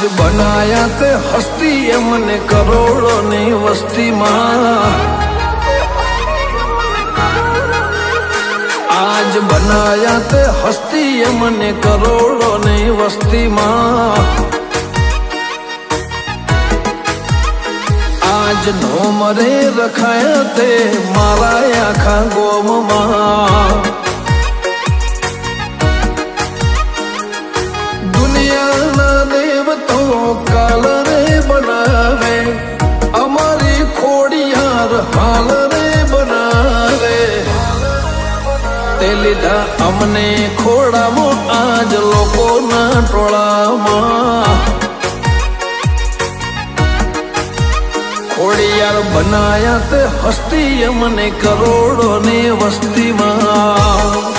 आज बनाया ते हस्ती एमने करोड़ों ने वस्ती मां। आज बनाया ते हस्ती एमने करोड़ों ने वस्ती मां। आज नो मरे रखाया ते मारा आखा गोम मां। दुनिया ना देव तो काल रे बनावे, अमारी खोड़ियार हाल रे बनावे। ते लीधा अमने खोड़ा मो आज लोको ना टोला मां। खोड़ियार बनाया ते हस्ती अमने करोड़ों ने वस्ती मां।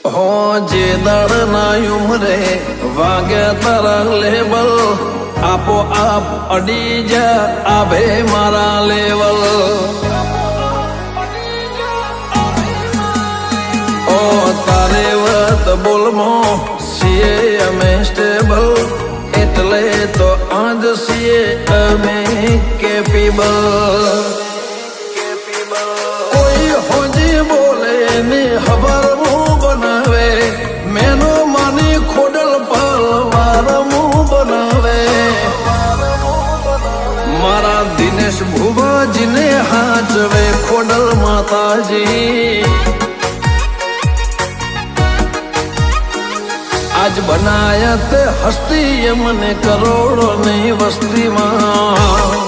हो जे दड़ ना उमरे वागे तारा लेवल, आपो आप अड़ी जा आभे मारा लेवल। ओ तारे वत बोलमो सीए अमे स्टेबल, एटले तो आज सीए अमे केपेबल। कोई होजी बोले ने खबर बनावे, मैनो मानी खोडल पलवार मुंह बनावे। मारा दिनेश भूबा जी ने हाजवे खोडल माताजी। आज बनाया ते हस्ती एमने करोड़ों ने वस्ती मां।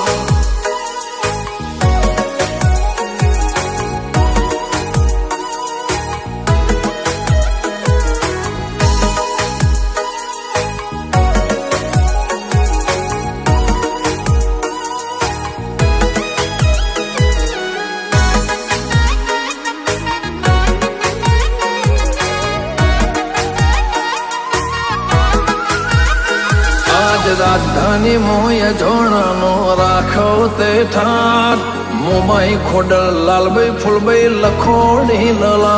राजधानी मोय जोड़ानो राखो ते ठाट, मुंबई खोडल लालबाई फूलबाई लखोड़ी लला।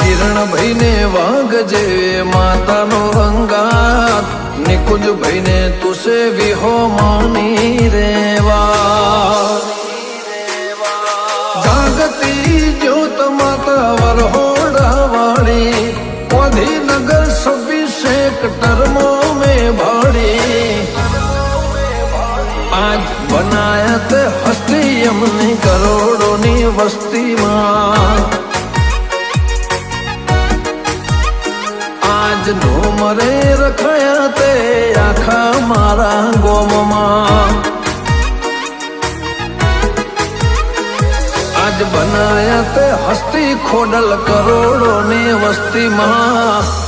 किरण भाई ने वाग जे माता नो रंगात, निकुंज भाई ने तुसे विहो मानी रेवा। जागती ज्योत माता वरहोड़ा वाली, नगर 26 टर्मों में भाड़ी। आज बनाया ते हस्ती हमने करोड़ों नी वस्ती मां। आज नो मरे रखाया ते आखा मारा गोम मां। आज बनाया ते हस्ती खोडल करोड़ों ने वस्ती मां।